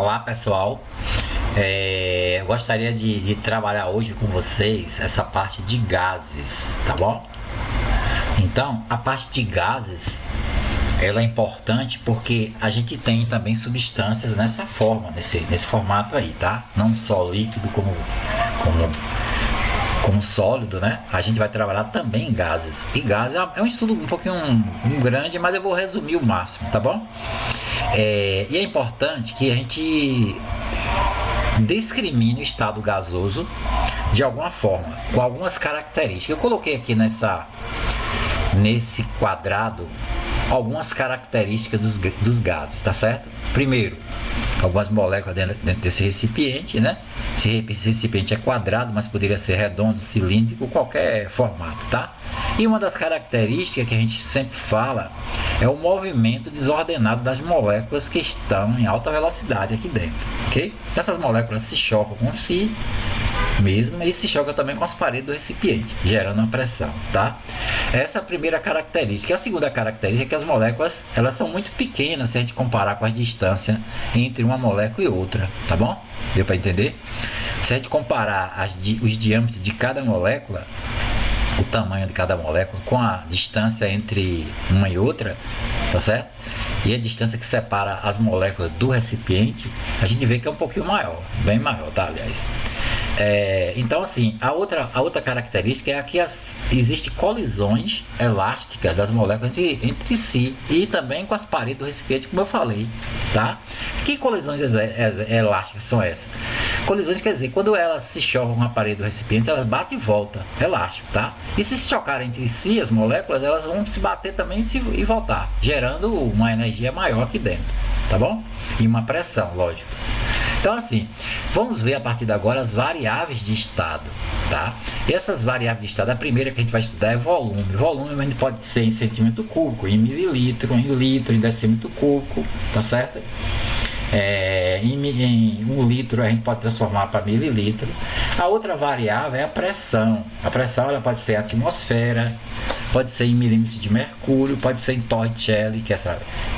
Olá pessoal, eu gostaria de trabalhar hoje com vocês essa parte de gases, tá bom? Então, a parte de gases, ela é importante porque a gente tem também substâncias nessa forma, nesse formato aí, tá? Não só líquido como sólido, né? A gente vai trabalhar também em gases. E gases é um estudo um pouquinho grande, mas eu vou resumir o máximo, tá bom? E é importante que a gente discrimine o estado gasoso de alguma forma, com algumas características. Eu coloquei aqui nesse quadrado algumas características dos gases, tá certo? Primeiro, algumas moléculas dentro desse recipiente, né? Esse recipiente é quadrado, mas poderia ser redondo, cilíndrico, qualquer formato, tá? E uma das características que a gente sempre fala é o movimento desordenado das moléculas que estão em alta velocidade aqui dentro, ok? Essas moléculas se chocam com si mesmo e se choca também com as paredes do recipiente, gerando uma pressão, tá? Essa é a primeira característica. A segunda característica é que as moléculas, elas são muito pequenas se a gente comparar com a distância entre uma molécula e outra, tá bom? Deu para entender? Se a gente comparar os diâmetros de cada molécula, o tamanho de cada molécula com a distância entre uma e outra, tá certo? E a distância que separa as moléculas do recipiente, a gente vê que é um pouquinho maior, bem maior, tá, aliás. Então, assim, a outra característica é que existem colisões elásticas das moléculas entre si e também com as paredes do recipiente, como eu falei, tá? Que colisões elásticas são essas? Colisões quer dizer, quando elas se chocam com a parede do recipiente, elas batem e voltam, elástico, tá? E se chocarem entre si, as moléculas, elas vão se bater também e voltar, gerando uma energia maior aqui dentro, tá bom? E uma pressão, lógico. Então, assim, vamos ver a partir de agora as variáveis de estado, tá? E essas variáveis de estado, a primeira que a gente vai estudar é volume. Volume a gente pode ser em centímetro cúbico, em mililitro, em litro, em decímetro cúbico, tá certo? Em 1 litro a gente pode transformar para mililitro. A outra variável é a pressão. A pressão ela pode ser atmosfera, pode ser em milímetros de mercúrio, pode ser em Torricelli,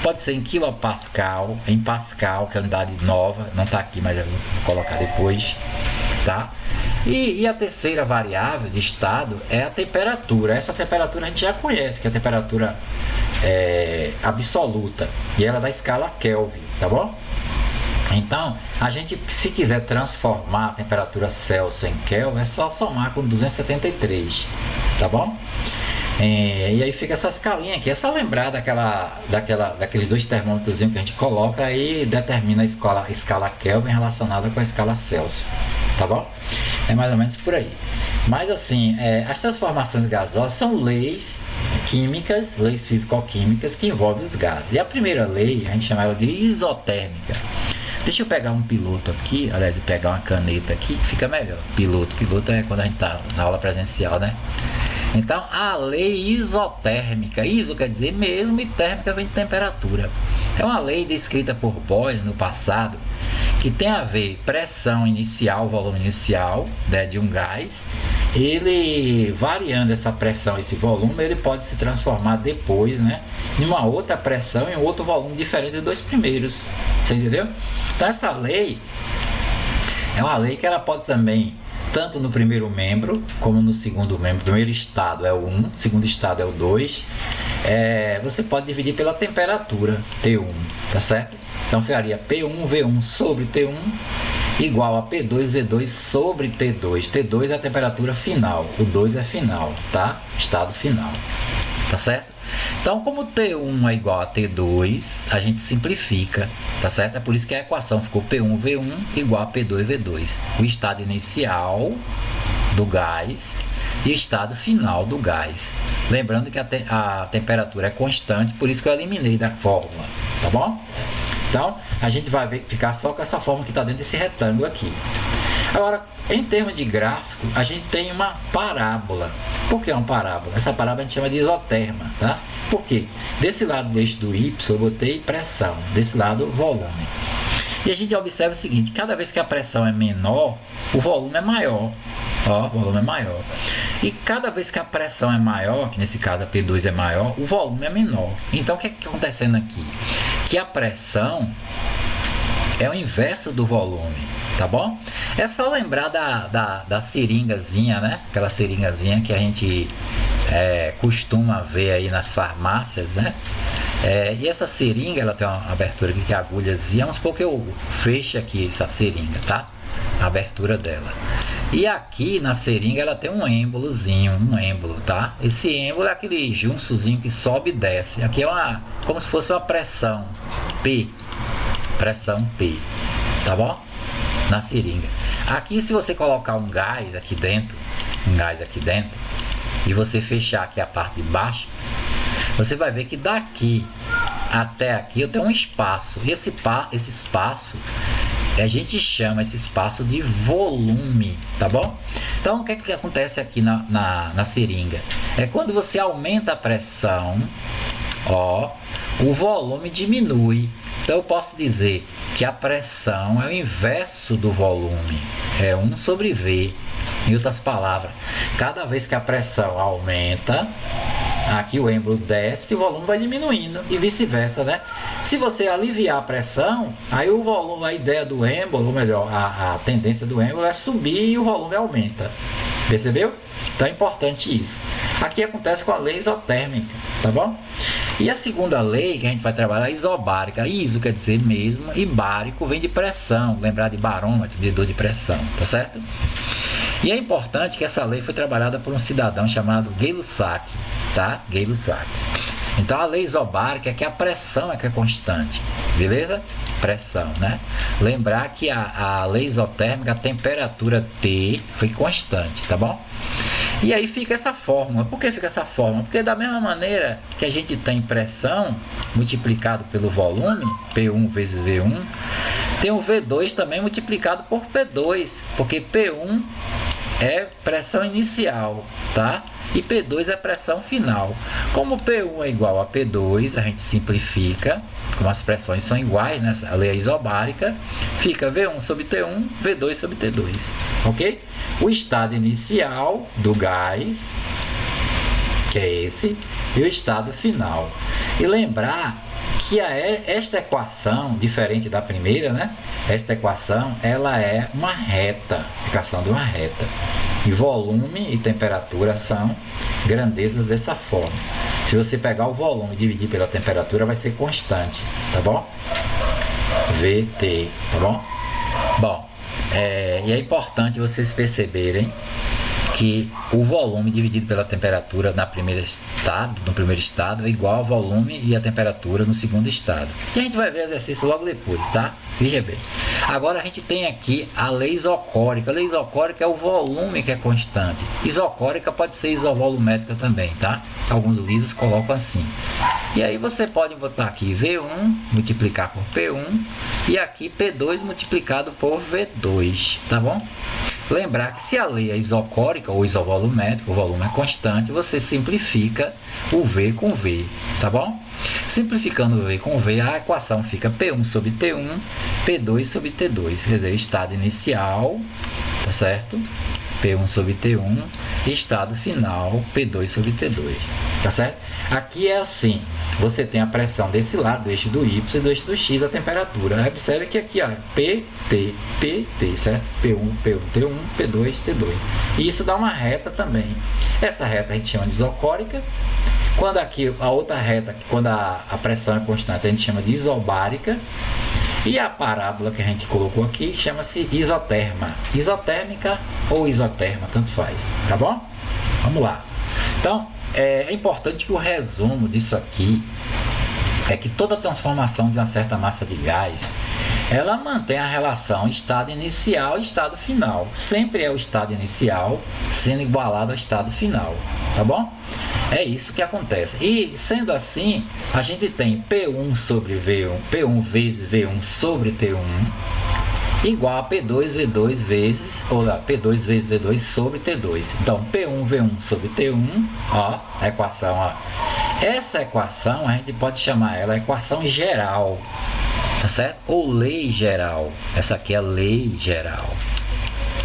pode ser em quilopascal, em pascal, que é a unidade nova, não está aqui, mas eu vou colocar depois, tá? E a terceira variável de estado é a temperatura. Essa temperatura a gente já conhece, que é a temperatura absoluta, e ela é da escala Kelvin, tá bom? Então, a gente, se quiser transformar a temperatura Celsius em Kelvin, é só somar com 273, tá bom? E aí fica essa escalinha aqui, é só lembrar daqueles dois termômetros que a gente coloca e determina a escala Kelvin relacionada com a escala Celsius, tá bom? É mais ou menos por aí. Mas assim, as transformações gasosas são leis químicas, leis físico-químicas que envolvem os gases. E a primeira lei, a gente chama ela de isotérmica. Deixa eu pegar um piloto aqui, aliás, pegar uma caneta aqui, que fica melhor. Piloto é quando a gente está na aula presencial, né? Então, a lei isotérmica, iso quer dizer mesmo e térmica vem de temperatura. É uma lei descrita por Boyle no passado, que tem a ver pressão inicial, volume inicial, né, de um gás. Ele, variando essa pressão, esse volume, ele pode se transformar depois, né, em uma outra pressão, em outro volume diferente dos dois primeiros. Você entendeu? Então, essa lei é uma lei que ela pode também, tanto no primeiro membro como no segundo membro. O primeiro estado é o 1, o segundo estado é o 2. Você pode dividir pela temperatura, T1, tá certo? Então ficaria P1V1 sobre T1 igual a P2V2 sobre T2. T2 é a temperatura final, o 2 é final, tá? Estado final, tá certo? Então, como T1 é igual a T2, a gente simplifica, tá certo? É por isso que a equação ficou P1V1 igual a P2V2. O estado inicial do gás e o estado final do gás. Lembrando que a temperatura é constante, por isso que eu eliminei da fórmula, tá bom? Então, a gente vai ficar só com essa fórmula que está dentro desse retângulo aqui. Agora, em termos de gráfico, a gente tem uma parábola. Por que uma parábola? Essa parábola a gente chama de isoterma, tá? Por quê? Desse lado do eixo do Y eu botei pressão, desse lado volume. E a gente observa o seguinte, cada vez que a pressão é menor, o volume é maior. Ó, o volume é maior. E cada vez que a pressão é maior, que nesse caso a P2 é maior, o volume é menor. Então o que é que está acontecendo aqui? Que a pressão é o inverso do volume, tá bom? É só lembrar da seringazinha, né? Aquela seringazinha que a gente costuma ver aí nas farmácias, né? E essa seringa, ela tem uma abertura aqui que é a agulhazinha. Vamos supor que eu feche aqui essa seringa, tá? A abertura dela. E aqui na seringa ela tem um êmbolozinho, tá? Esse êmbolo é aquele junçozinho que sobe e desce. Aqui é como se fosse uma pressão P. Pressão P, tá bom? Na seringa. Aqui, se você colocar um gás aqui dentro, e você fechar aqui a parte de baixo, você vai ver que daqui até aqui eu tenho um espaço. E esse espaço, a gente chama esse espaço de volume, tá bom? Então, o que é que acontece aqui na seringa? É quando você aumenta a pressão, ó, o volume diminui. Então, eu posso dizer que a pressão é o inverso do volume, é 1 sobre V. Em outras palavras, cada vez que a pressão aumenta, aqui o êmbolo desce, o volume vai diminuindo e vice-versa, né? Se você aliviar a pressão, aí o volume, a ideia do êmbolo, ou melhor, a tendência do êmbolo é subir e o volume aumenta. Percebeu? Então é importante isso. Aqui acontece com a lei isotérmica, tá bom? E a segunda lei que a gente vai trabalhar é isobárica. Iso quer dizer mesmo e bárico vem de pressão, lembrar de barômetro, medidor de pressão, tá certo? E é importante que essa lei foi trabalhada por um cidadão chamado Gay-Lussac, tá? Gay-Lussac. Então a lei isobárica é que a pressão é que é constante, beleza? Pressão, né? Lembrar que a lei isotérmica, a temperatura T foi constante, tá bom? E aí fica essa fórmula. Por que fica essa fórmula? Porque da mesma maneira que a gente tem pressão multiplicado pelo volume, P1 vezes V1, tem o V2 também multiplicado por P2, porque P1 é pressão inicial, tá? E P2 é pressão final. Como P1 é igual a P2, a gente simplifica, como as pressões são iguais, né? A lei é isobárica, fica V1 sobre T1, V2 sobre T2, ok? O estado inicial do gás, que é esse, e o estado final. E lembrar que esta equação, diferente da primeira, né? Esta equação, ela é uma reta, equação de uma reta. E volume e temperatura são grandezas dessa forma. Se você pegar o volume e dividir pela temperatura, vai ser constante, tá bom? VT, tá bom? Bom, e é importante vocês perceberem que o volume dividido pela temperatura no primeiro estado é igual ao volume e a temperatura no segundo estado. E a gente vai ver o exercício logo depois, tá? Veja bem. Agora a gente tem aqui a lei isocórica. A lei isocórica é o volume que é constante. Isocórica pode ser isovolumétrica também, tá? Alguns livros colocam assim. E aí você pode botar aqui V1 multiplicar por P1 e aqui P2 multiplicado por V2, tá bom? Lembrar que se a lei é isocórica ou isovolumétrica, o volume é constante, você simplifica o V com V, tá bom? Simplificando o V com V, a equação fica P1 sobre T1, P2 sobre T2, quer dizer, estado inicial, tá certo? P1 sobre T1, estado final, P2 sobre T2, tá certo? Aqui é assim, você tem a pressão desse lado, do eixo do Y e do eixo do X, a temperatura. Observe que aqui, ó, PT, PT, certo? P1, P1, T1, P2, T2. E isso dá uma reta também. Essa reta a gente chama de isocórica. Quando aqui, a outra reta, quando a pressão é constante, a gente chama de isobárica. E a parábola que a gente colocou aqui chama-se isoterma. Isotérmica ou isoterma, tanto faz, tá bom? Vamos lá. Então, é importante que o resumo disso aqui é que toda transformação de uma certa massa de gás, ela mantém a relação estado inicial e estado final. Sempre é o estado inicial sendo igualado ao estado final, tá bom? É isso que acontece. E sendo assim, a gente tem P1 sobre V1, P1 vezes V1 sobre T1, igual a P2 V2 vezes, ou lá, P2 vezes V2 sobre T2. Então, P1 V1 sobre T1, ó, a equação, ó. Essa equação, a gente pode chamar ela equação geral, tá certo? Ou lei geral. Essa aqui é a lei geral.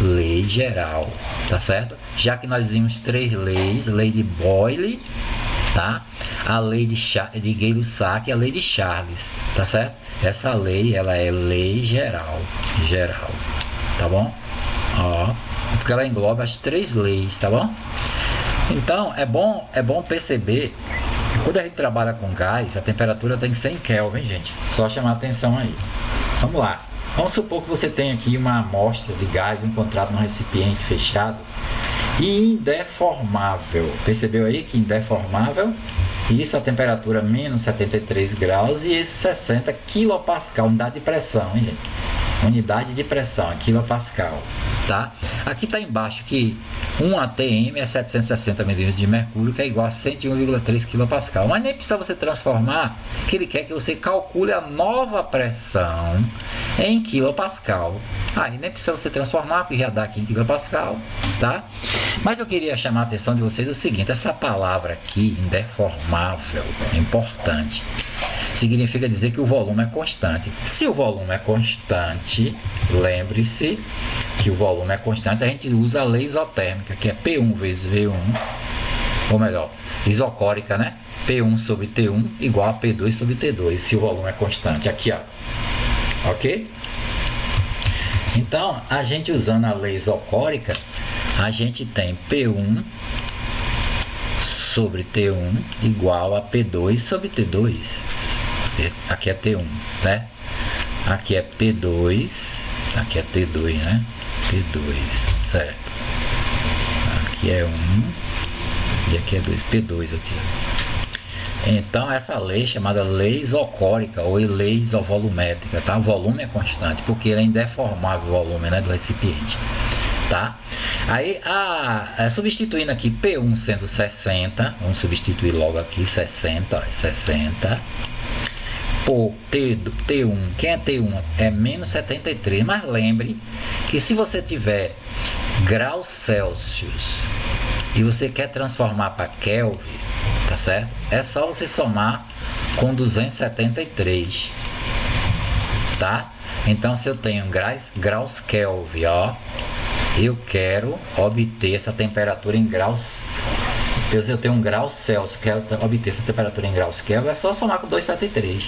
Lei geral, tá certo? Já que nós vimos três leis, lei de Boyle, tá? A lei de Gay-Lussac e a lei de Charles, tá certo? Essa lei, ela é lei geral, tá bom? Ó, porque ela engloba as 3 leis, tá bom? Então, é bom perceber que quando a gente trabalha com gás, a temperatura tem que ser em Kelvin, gente. Só chamar atenção aí. Vamos lá. Vamos supor que você tem aqui uma amostra de gás encontrada num recipiente fechado e indeformável. Percebeu aí que indeformável? Isso a temperatura menos 73 graus e esse 60 kPa, unidade de pressão, hein, gente? Unidade de pressão, quilopascal, tá? Aqui está embaixo que 1 atm é 760 milímetros de mercúrio, que é igual a 101,3 kPa. Mas nem precisa você transformar, que ele quer que você calcule a nova pressão em quilopascal. Aí nem precisa você transformar, porque já dá aqui em quilopascal, tá? Mas eu queria chamar a atenção de vocês o seguinte, essa palavra aqui, indeformável, é importante. Significa dizer que o volume é constante. Se o volume é constante, lembre-se que o volume é constante, a gente usa a lei isotérmica, que é P1 vezes V1, ou melhor, isocórica, né? P1 sobre T1 igual a P2 sobre T2, se o volume é constante. Aqui, ó. Ok? Então, a gente usando a lei isocórica, a gente tem P1 sobre T1 igual a P2 sobre T2. Aqui é T1, né? Aqui é P2, aqui é T2, né? P2, certo? Aqui é 1 e aqui é 2, P2 aqui. Então essa lei é chamada lei isocórica ou lei isovolumétrica, tá? O volume é constante, porque ele é indeformável o volume, né, do recipiente, tá? Aí, substituindo aqui P1 sendo 60, vamos substituir logo aqui 60, ó, 60. Por T1, quem é T1? É menos 73, mas lembre que se você tiver graus Celsius e você quer transformar para Kelvin, tá certo? É só você somar com 273, tá? Então se eu tenho graus Kelvin, ó, eu quero obter essa temperatura em graus. Eu tenho um grau Celsius, quero obter essa temperatura em graus Kelvin, é só somar com 273.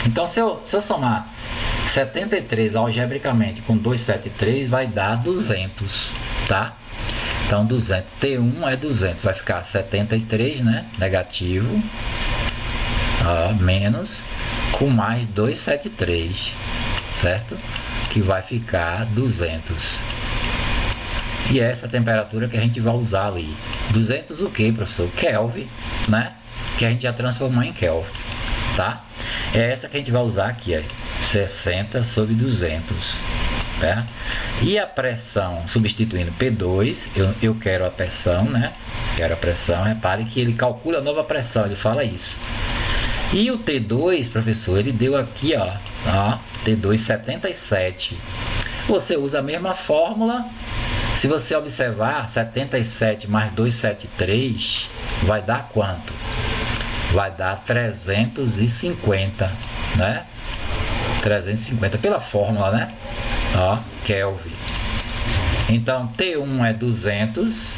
Então, se eu somar 73 algebricamente com 273, vai dar 200, tá? Então, 200. T1 é 200, vai ficar 73, né? Negativo, ó, menos, com mais 273, certo? Que vai ficar 200. E é essa temperatura que a gente vai usar ali. 200 o que, professor? Kelvin, né? Que a gente já transformou em Kelvin, tá? É essa que a gente vai usar aqui, ó, 60 sobre 200, né? E a pressão, substituindo P2, eu quero a pressão, né? Quero a pressão, repare que ele calcula a nova pressão, ele fala isso. E o T2, professor, ele deu aqui, ó, T2 77. Você usa a mesma fórmula. Se você observar, 77 mais 273 vai dar quanto? Vai dar 350, né? 350 pela fórmula, né? Ó, Kelvin. Então, T1 é 200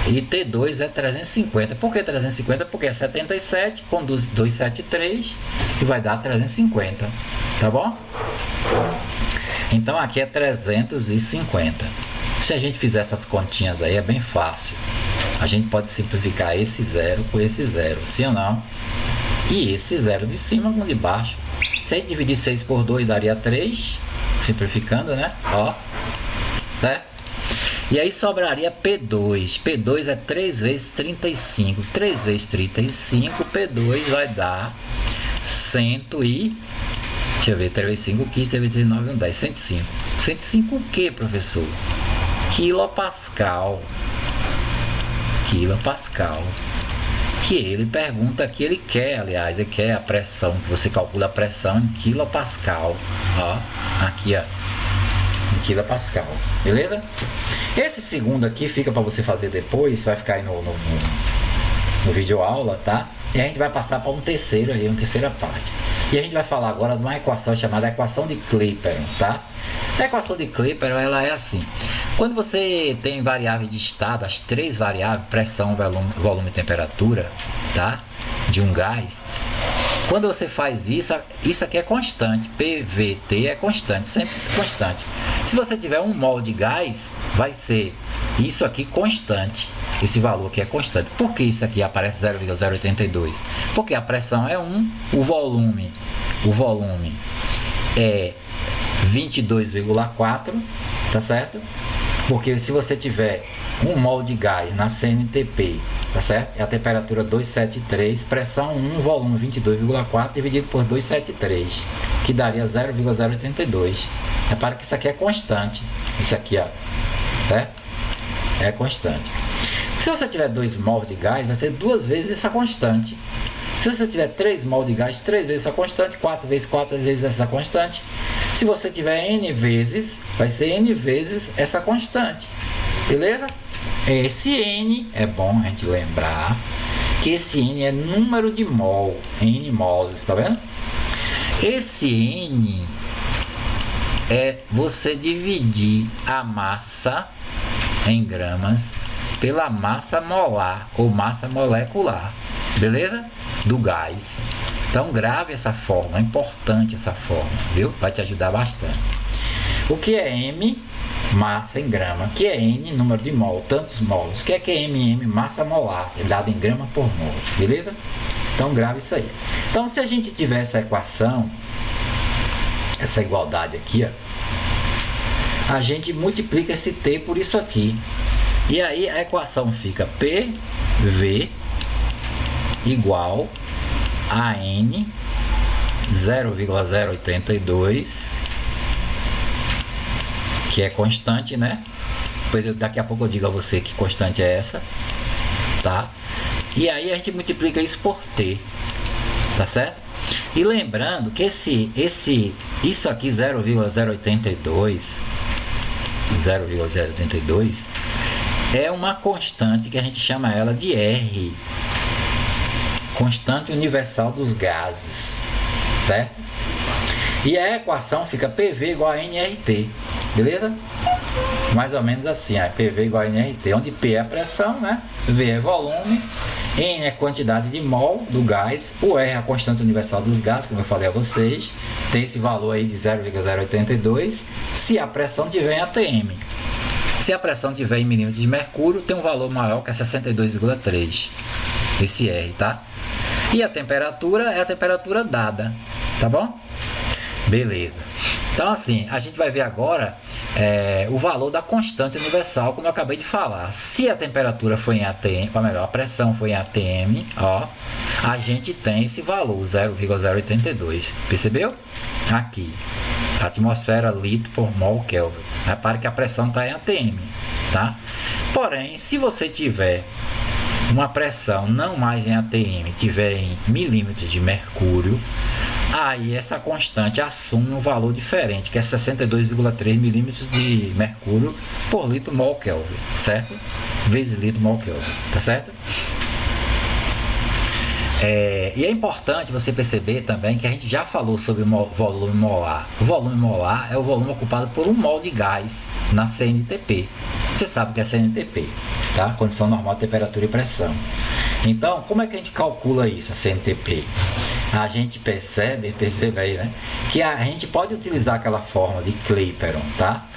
e T2 é 350. Por que 350? Porque é 77 com 273 e vai dar 350, tá bom? Então, aqui é 350. Se a gente fizer essas continhas aí, é bem fácil. A gente pode simplificar esse zero com esse zero, sim ou não? E esse zero de cima com de baixo. Se a gente dividir 6 por 2, daria 3, simplificando, né? Ó, né? E aí sobraria P2. P2 é 3 vezes 35. 3 vezes 35, P2 vai dar 100 e... Deixa eu ver, 3 vezes 5, 15, 3 vezes 19, 10, 105. 105 o que, professor? Quilopascal. Quilopascal. Que ele pergunta que ele quer, aliás, ele quer a pressão, que você calcula a pressão em quilopascal. Ó, aqui, ó, em quilopascal. Beleza? Esse segundo aqui fica para você fazer depois, vai ficar aí no vídeo aula, tá? E a gente vai passar para um terceiro aí, uma terceira parte. E a gente vai falar agora de uma equação chamada equação de Clapeyron, tá? A equação de Clapeyron, ela é assim. Quando você tem variáveis de estado, as 3 variáveis, pressão, volume e temperatura, tá? de um gás, quando você faz isso, isso aqui é constante, PVT é constante, sempre constante. Se você tiver 1 mol de gás, vai ser isso aqui constante, esse valor aqui é constante. Por que isso aqui aparece 0,082? Porque a pressão é 1, o volume é 22,4, tá certo? Porque se você tiver 1 mol de gás na CNTP, tá certo? É a temperatura 273, pressão 1, volume 22,4 dividido por 273, que daria 0,082. Repara que isso aqui é constante. Isso aqui, ó, certo? É constante. Se você tiver 2 mol de gás, vai ser 2 vezes essa constante. Se você tiver 3 mol de gás, 3 vezes essa constante, 4 vezes 4 vezes essa constante. Se você tiver N vezes, vai ser N vezes essa constante. Beleza? Esse N, é bom a gente lembrar que esse N é número de mol, N moles, tá vendo? Esse N é você dividir a massa em gramas pela massa molar ou massa molecular, beleza? Do gás. Então grave essa forma, é importante essa forma, viu? Vai te ajudar bastante. O que é M? Massa em grama. O que é N? Número de mol, tantos mols. O que é MM? Massa molar, é dado em grama por mol, beleza? Então grave isso aí. Então se a gente tiver essa equação, essa igualdade aqui, ó, a gente multiplica esse T por isso aqui. E aí a equação fica PV igual a N 0,082, que é constante, né? Daqui a pouco eu digo a você que constante é essa, tá? E aí a gente multiplica isso por T, tá certo? E lembrando que isso aqui 0,082 é uma constante que a gente chama ela de R, constante universal dos gases, certo? E a equação fica PV igual a nRT, beleza? Mais ou menos assim, PV igual a nRT, onde P é a pressão, né? V é volume, N é quantidade de mol do gás, o R é a constante universal dos gases, como eu falei a vocês, tem esse valor aí de 0,082, se a pressão tiver em ATM. Se a pressão tiver em milímetros de mercúrio, tem um valor maior que é 62,3, esse R, tá? E a temperatura é a temperatura dada, tá bom? Beleza. Então assim, a gente vai ver agora o valor da constante universal, como eu acabei de falar. Se a temperatura foi em ATM, ou melhor, a pressão foi em ATM, ó, a gente tem esse valor, 0,082. Percebeu? Aqui, atmosfera litro por mol Kelvin. Repare que a pressão está em ATM, tá? Porém, se você tiver uma pressão não mais em ATM, tiver em milímetros de mercúrio, aí essa constante assume um valor diferente, que é 62,3 milímetros de mercúrio por litro mol Kelvin, certo? Vezes litro mol Kelvin, tá certo? E é importante você perceber também que a gente já falou sobre o volume molar. O volume molar é o volume ocupado por 1 mol de gás na CNTP. Você sabe o que é CNTP, tá? Condição normal de temperatura e pressão. Então, como é que a gente calcula isso, a CNTP? A gente percebe aí, né? Que a gente pode utilizar aquela forma de Clapeyron, tá?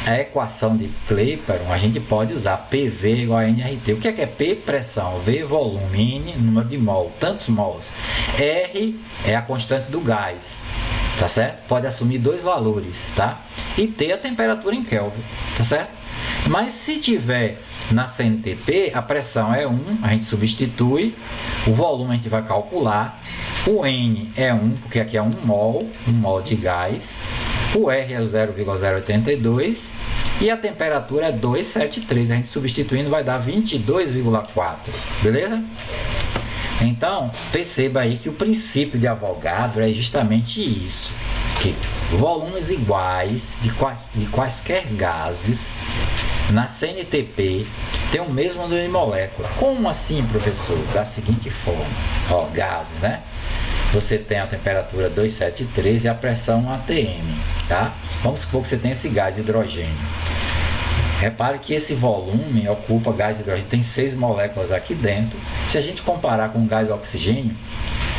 A equação de Clapeyron, a gente pode usar PV igual a nRT. O que é P? Pressão. V, volume. N, número de mol, tantos mols. R é a constante do gás, tá certo? Pode assumir 2 valores, tá? E T a temperatura em Kelvin, tá certo? Mas se tiver na CNTP, a pressão é 1, a gente substitui, o volume a gente vai calcular, o N é 1, porque aqui é 1 mol de gás, o R é 0,082 e a temperatura é 273, a gente substituindo vai dar 22,4, beleza? Então, perceba aí que o princípio de Avogadro é justamente isso, que volumes iguais de quaisquer gases na CNTP tem o mesmo número de molécula. Como assim, professor? Da seguinte forma, ó, gases, né? Você tem a temperatura 273 e a pressão ATM, tá? Vamos supor que você tem esse gás hidrogênio. Repare que esse volume ocupa gás hidrogênio, tem 6 moléculas aqui dentro. Se a gente comparar com o gás oxigênio,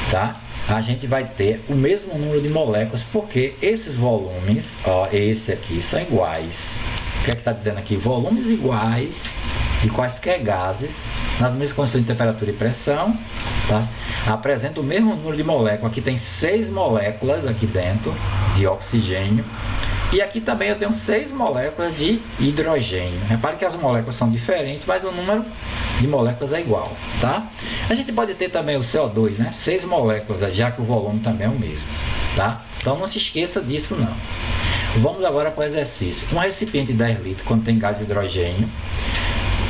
tá? A gente vai ter o mesmo número de moléculas, porque esses volumes, ó, esse aqui, são iguais. O que é que está dizendo aqui? Volumes iguais de quaisquer gases, nas mesmas condições de temperatura e pressão, tá? Apresenta o mesmo número de moléculas. Aqui tem 6 moléculas aqui dentro de oxigênio. E aqui também eu tenho 6 moléculas de hidrogênio. Repare que as moléculas são diferentes, mas o número de moléculas é igual, tá? A gente pode ter também o CO2, né? 6 moléculas, já que o volume também é o mesmo, tá? Então não se esqueça disso não. Vamos agora para o exercício. Um recipiente de 10 litros contém gás hidrogênio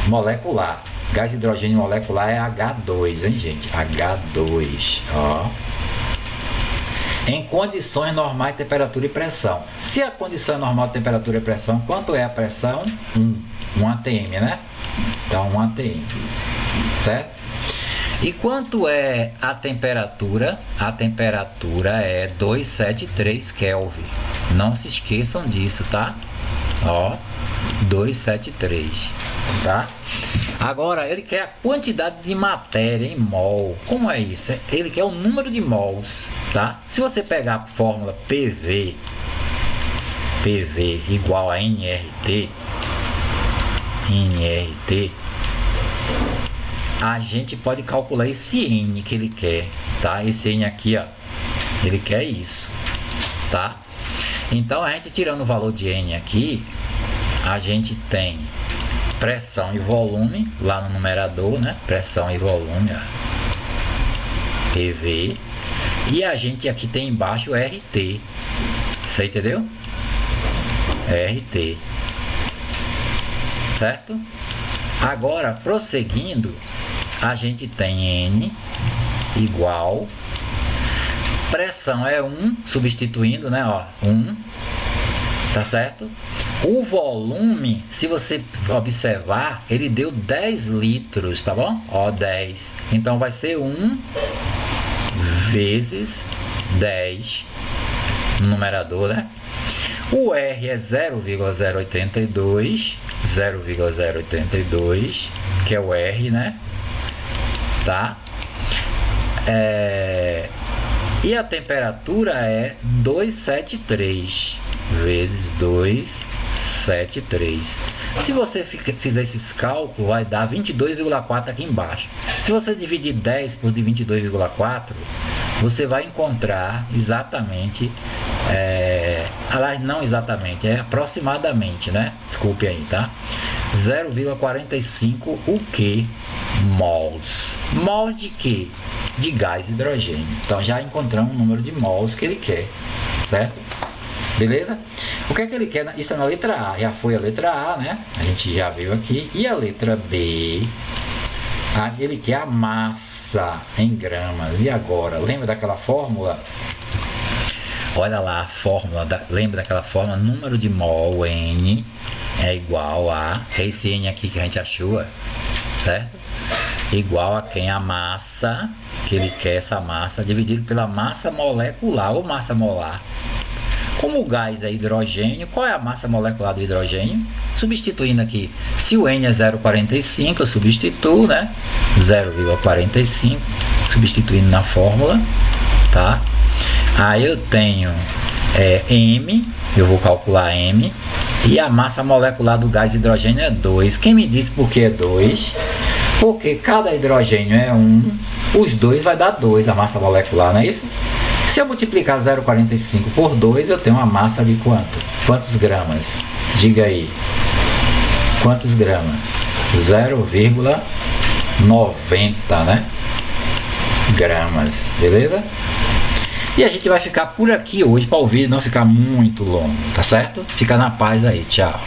molecular. Gás hidrogênio molecular é H2, hein, gente? H2, ó. Em condições normais de temperatura e pressão. Se a condição é normal de temperatura e pressão, quanto é a pressão? 1 atm, né? Então 1 atm, certo? E quanto é a temperatura? A temperatura é 273 Kelvin. Não se esqueçam disso, tá? Ó, 273, tá? Agora, ele quer a quantidade de matéria em mol. Como é isso? Ele quer o número de mols, tá? Se você pegar a fórmula PV igual a nRT, a gente pode calcular esse N que ele quer, tá? Esse N aqui, ó, ele quer isso, tá? Então, a gente tirando o valor de N aqui, a gente tem pressão e volume lá no numerador, né? Pressão e volume, ó. PV. E a gente aqui tem embaixo RT. Você entendeu? RT. Certo? Agora, prosseguindo, a gente tem N igual. Pressão é 1, substituindo, né? Ó, 1. Tá certo? O volume, se você observar, ele deu 10 litros, tá bom? Ó, 10. Então vai ser 1 vezes 10 no numerador, né? O R é 0,082, que é o R, né? Tá? E a temperatura é 273 vezes 273. Se você fizer esses cálculos, vai dar 22,4 aqui embaixo. Se você dividir 10 por 22,4, você vai encontrar exatamente, não exatamente, é aproximadamente, né? Desculpe aí, tá? 0,45 o que? Mols. Mols de quê? De gás hidrogênio. Então já encontramos o número de mols que ele quer, certo? Beleza? O que é que ele quer? Isso é na letra A. Já foi a letra A, né? A gente já viu aqui. E a letra B? Ele quer a massa em gramas. E agora? Lembra daquela fórmula? Olha lá a fórmula. Lembra daquela fórmula? Número de mol N é igual a... esse N aqui que a gente achou, certo? Igual a quem? A massa, que ele quer essa massa, dividido pela massa molecular ou massa molar. Como o gás é hidrogênio, qual é a massa molecular do hidrogênio? Substituindo aqui, se o N é 0,45, eu substituo, né? 0,45, substituindo na fórmula, tá? Aí eu tenho M, eu vou calcular M, e a massa molecular do gás hidrogênio é 2. Quem me disse por que é 2? Porque cada hidrogênio é 1, os dois vai dar 2, a massa molecular, não é isso? Se eu multiplicar 0,45 por 2, eu tenho uma massa de quanto? Quantos gramas? Diga aí. Quantos gramas? 0,90, né? Gramas, beleza? E a gente vai ficar por aqui hoje para o vídeo não ficar muito longo, tá certo? Fica na paz aí, tchau.